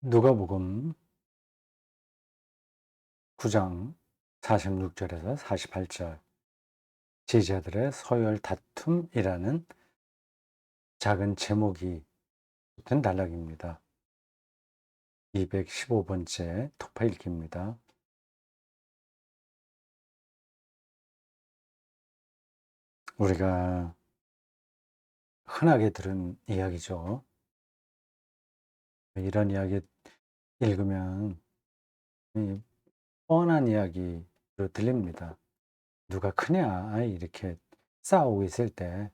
누가복음 9장 46절에서 48절 제자들의 서열 다툼이라는 작은 제목이 붙은 단락입니다. 215번째 독파 읽기입니다. 우리가 흔하게 들은 이야기죠. 이런 이야기 읽으면 이 뻔한 이야기로 들립니다. 누가 크냐 이렇게 싸우고 있을 때,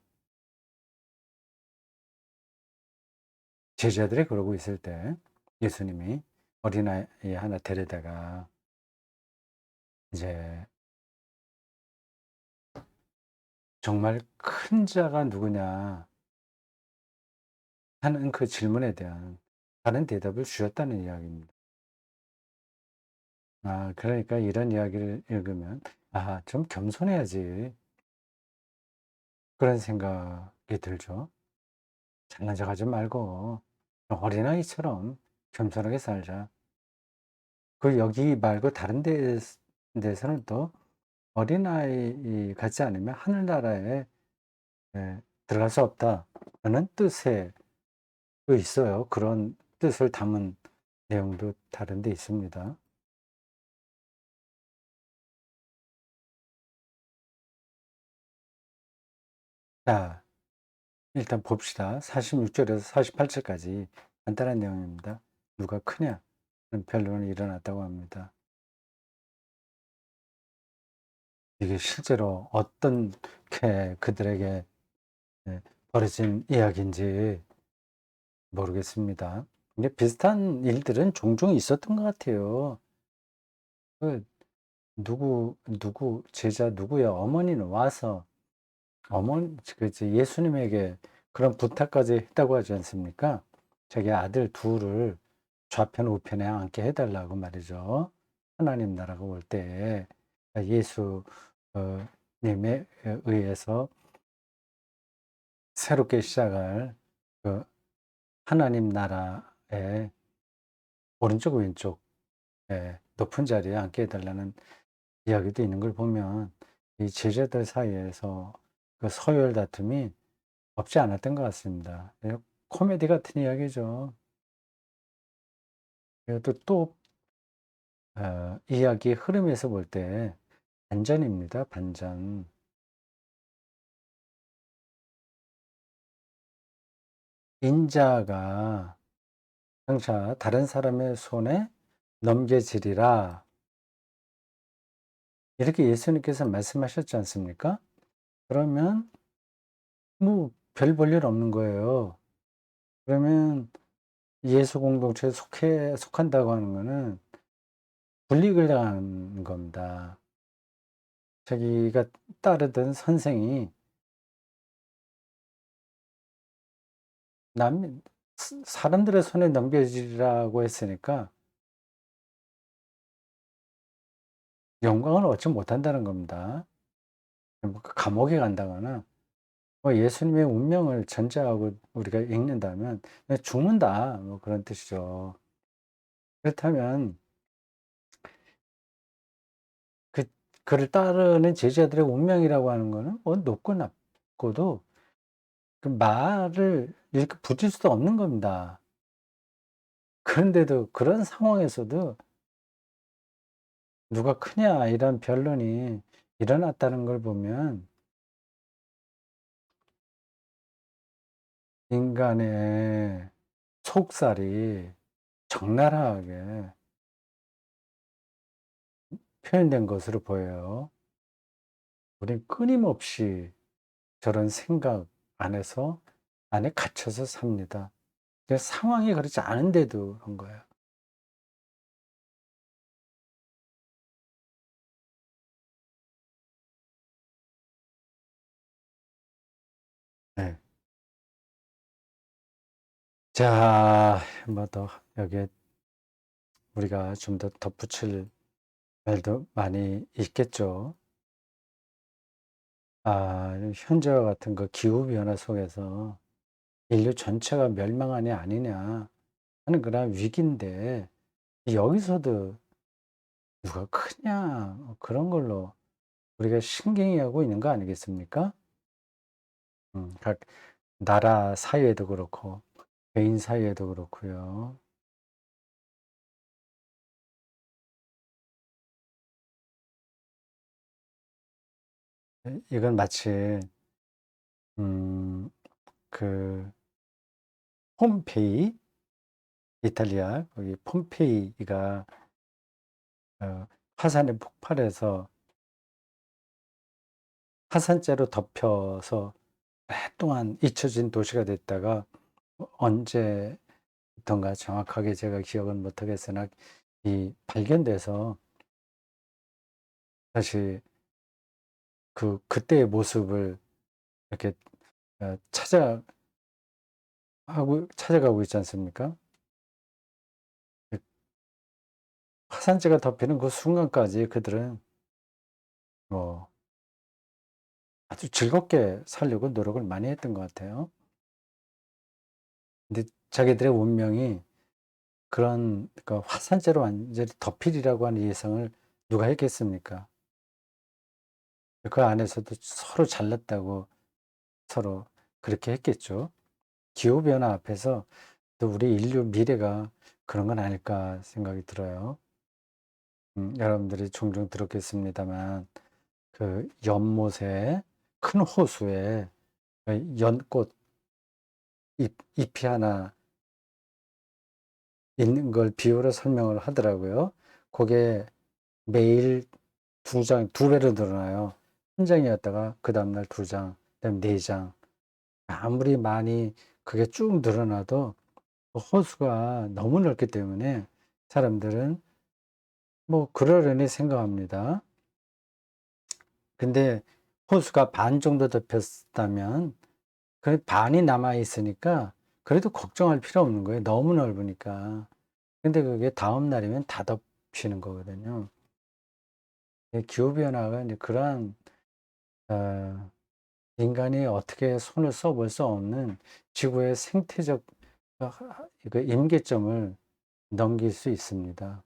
제자들이 그러고 있을 때 예수님이 어린아이 하나 데려다가 이제 정말 큰 자가 누구냐 하는 그 질문에 대한 다른 대답을 주셨다는 이야기입니다. 그러니까 이런 이야기를 읽으면 좀 겸손해야지, 그런 생각이 들죠. 잘난 척하지 말고 어린아이처럼 겸손하게 살자. 여기 말고 다른 데서는 또 어린아이 같지 않으면 하늘나라에 들어갈 수 없다는 뜻에 또 있어요. 그런 뜻을 담은 내용도 다른 데 있습니다. 자, 일단 봅시다. 46절에서 48절까지 간단한 내용입니다. 누가 크냐? 그런 변론이 일어났다고 합니다. 이게 실제로 어떻게 그들에게 예, 벌어진 이야기인지 모르겠습니다. 근데 비슷한 일들은 종종 있었던 것 같아요. 그 누구 제자 누구야 어머니는 와서 그치, 예수님에게 그런 부탁까지 했다고 하지 않습니까? 자기 아들 둘을 좌편 우편에 앉게 해달라고 말이죠. 하나님 나라가 올 때 예수 님에 의해서 새롭게 시작할 그 하나님 나라의 오른쪽 왼쪽 높은 자리에 앉게 해달라는 이야기도 있는 걸 보면 이 제자들 사이에서 그 서열 다툼이 없지 않았던 것 같습니다. 코미디 같은 이야기죠. 그래도 또 이야기 흐름에서 볼 때 반전입니다. 반전. 인자가 장차 다른 사람의 손에 넘겨지리라, 이렇게 예수님께서 말씀하셨지 않습니까? 그러면 뭐 별 볼 일 없는 거예요. 그러면 예수 공동체에 속한다고 하는 거는 불이익을 당하는 겁니다. 자기가 따르던 선생이 남 사람들의 손에 넘겨지라고 했으니까 영광을 얻지 못한다는 겁니다. 뭐 감옥에 간다거나 예수님의 운명을 전제하고 우리가 읽는다면 그냥 죽는다, 뭐 그런 뜻이죠. 그렇다면 그 그를 따르는 제자들의 운명이라고 하는 거는 뭐 높고 낮고도 그 말을 이렇게 붙일 수도 없는 겁니다. 그런데도 그런 상황에서도 누가 크냐 이런 변론이 일어났다는 걸 보면 인간의 속살이 적나라하게 표현된 것으로 보여요. 우린 끊임없이 저런 생각 안에 갇혀서 삽니다. 상황이 그렇지 않은데도 그런 거예요. 네. 자, 뭐 더 여기에 우리가 좀 더 덧붙일 말도 많이 있겠죠. 현재와 같은 그 기후 변화 속에서 인류 전체가 멸망하냐 아니냐, 하는 그런 위기인데 여기서도 누가 크냐 그런 걸로 우리가 신경이하고 있는 거 아니겠습니까? 각 나라 사이에도 그렇고 개인 사이에도 그렇고요. 이건 마치 음 그 폼페이 이탈리아 거기 폼페이가 화산이 폭발해서 화산재로 덮여서 오랫동안 잊혀진 도시가 됐다가 언제부턴가 정확하게 제가 기억은 못 하겠으나 이 발견돼서 다시 그때의 모습을 이렇게 찾아가고 있지 않습니까? 그 화산재가 덮이는 그 순간까지 그들은 뭐 아주 즐겁게 살려고 노력을 많이 했던 것 같아요. 근데 자기들의 운명이 그런 화산재로 완전히 덮이리라고 하는 예상을 누가 했겠습니까? 그 안에서도 서로 잘났다고 서로 그렇게 했겠죠. 기후 변화 앞에서 또 우리 인류 미래가 그런 건 아닐까 생각이 들어요. 여러분들이 종종 들었겠습니다만 연못에 큰 호수에 연꽃 잎이 하나 있는 걸 비유로 설명을 하더라고요. 그게 매일 두 배로 늘어나요. 한 장이었다가 그다음 날 두 장, 그다음에 네 장. 아무리 많이 그게 쭉 늘어나도 그 호수가 너무 넓기 때문에 사람들은 뭐 그러려니 생각합니다. 근데 호수가 반 정도 덮였다면 그 반이 남아 있으니까 그래도 걱정할 필요 없는 거예요. 너무 넓으니까. 근데 그게 다음 날이면 다 덮이는 거거든요. 기후 변화가 이제 그러한 어 인간이 어떻게 손을 써볼 수 없는 지구의 생태적 임계점을 넘길 수 있습니다.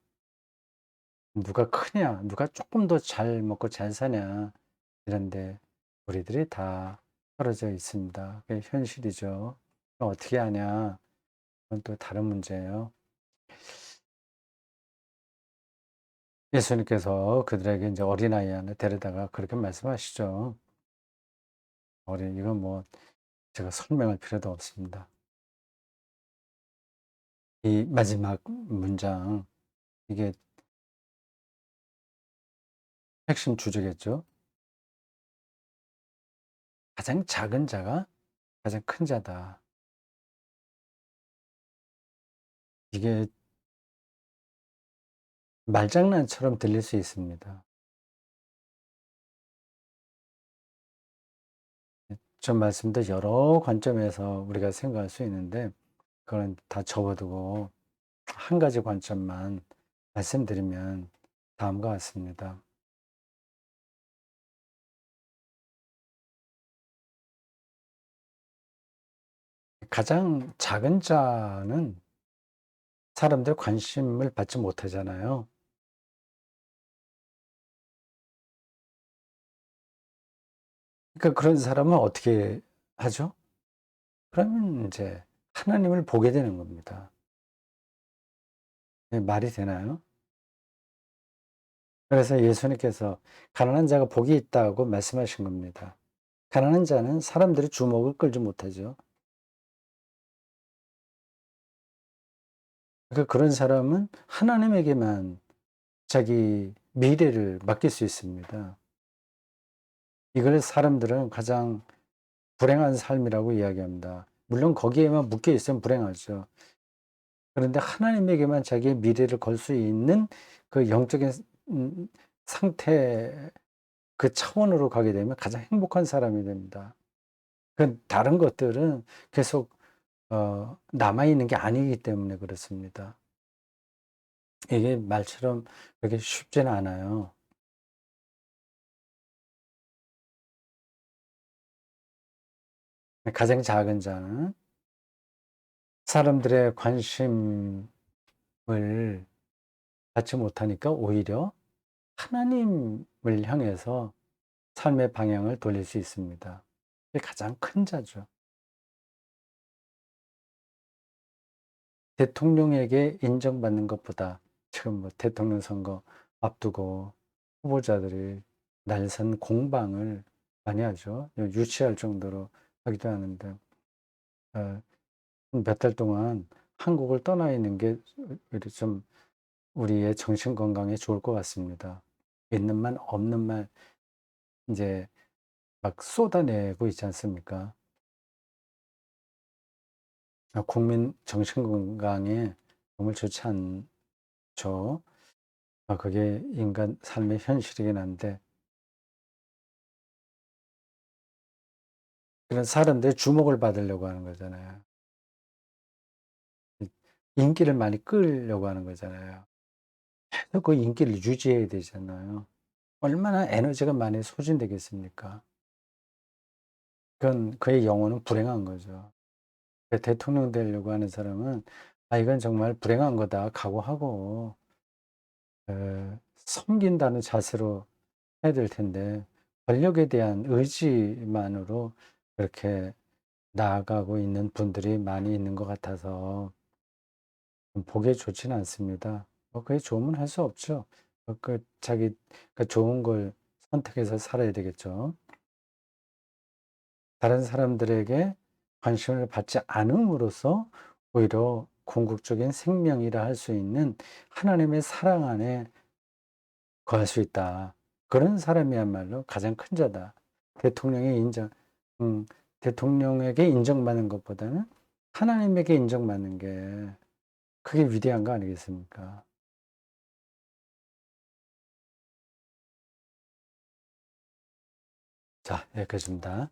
누가 크냐, 누가 조금 더 잘 먹고 잘 사냐, 이런데 우리들이 다 떨어져 있습니다. 그게 현실이죠. 어떻게 하냐, 그건 또 다른 문제예요. 예수님께서 그들에게 이제 어린아이 하나 데려다가 그렇게 말씀하시죠. 이건 뭐 제가 설명할 필요도 없습니다. 이 마지막 문장, 이게 핵심 주제겠죠. 가장 작은 자가 가장 큰 자다. 이게 말장난처럼 들릴 수 있습니다. 전 말씀도 여러 관점에서 우리가 생각할 수 있는데 그건 다 접어두고 한 가지 관점만 말씀드리면 다음과 같습니다. 가장 작은 자는 사람들 관심을 받지 못하잖아요. 그러니까 그런 사람은 어떻게 하죠? 그러면 이제 하나님을 보게 되는 겁니다. 말이 되나요? 그래서 예수님께서 가난한 자가 복이 있다고 말씀하신 겁니다. 가난한 자는 사람들의 주목을 끌지 못하죠. 그러니까 그런 사람은 하나님에게만 자기 미래를 맡길 수 있습니다. 이걸 사람들은 가장 불행한 삶이라고 이야기합니다. 물론 거기에만 묶여 있으면 불행하죠. 그런데 하나님에게만 자기의 미래를 걸 수 있는 그 영적인 음 상태 그 차원으로 가게 되면 가장 행복한 사람이 됩니다. 다른 것들은 계속 남아 있는 게 아니기 때문에 그렇습니다. 이게 말처럼 그렇게 쉽지는 않아요. 가장 작은 자는 사람들의 관심을 받지 못하니까 오히려 하나님을 향해서 삶의 방향을 돌릴 수 있습니다. 이게 가장 큰 자죠. 대통령에게 인정받는 것보다 지금 뭐 대통령 선거 앞두고 후보자들이 날선 공방을 많이 하죠. 유치할 정도로 하기도 하는데, 몇 달 동안 한국을 떠나 있는 게 오히려 좀 우리의 정신 건강에 좋을 것 같습니다. 있는 말 없는 말 이제 막 쏟아내고 있지 않습니까? 국민 정신 건강에 정말 좋지 않죠. 그게 인간 삶의 현실이긴 한데, 그런 사람들의 주목을 받으려고 하는 거잖아요. 인기를 많이 끌려고 하는 거잖아요. 계속 그 인기를 유지해야 되잖아요. 얼마나 에너지가 많이 소진되겠습니까? 그건 그의 영혼은 불행한 거죠. 대통령 되려고 하는 사람은 이건 정말 불행한 거다 각오하고 섬긴다는 자세로 해야 될 텐데, 권력에 대한 의지만으로 그렇게 나아가고 있는 분들이 많이 있는 것 같아서 보기에 좋지는 않습니다. 그게 좋으면 할 수 없죠. 자기 좋은 걸 선택해서 살아야 되겠죠. 다른 사람들에게 관심을 받지 않음으로써 오히려 궁극적인 생명이라 할 수 있는 하나님의 사랑 안에 거할 수 있다. 그런 사람이야말로 가장 큰 자다. 대통령의 인정, 음, 대통령에게 인정받는 것보다는 하나님에게 인정받는 게 그게 위대한 거 아니겠습니까? 자, 여기까지입니다.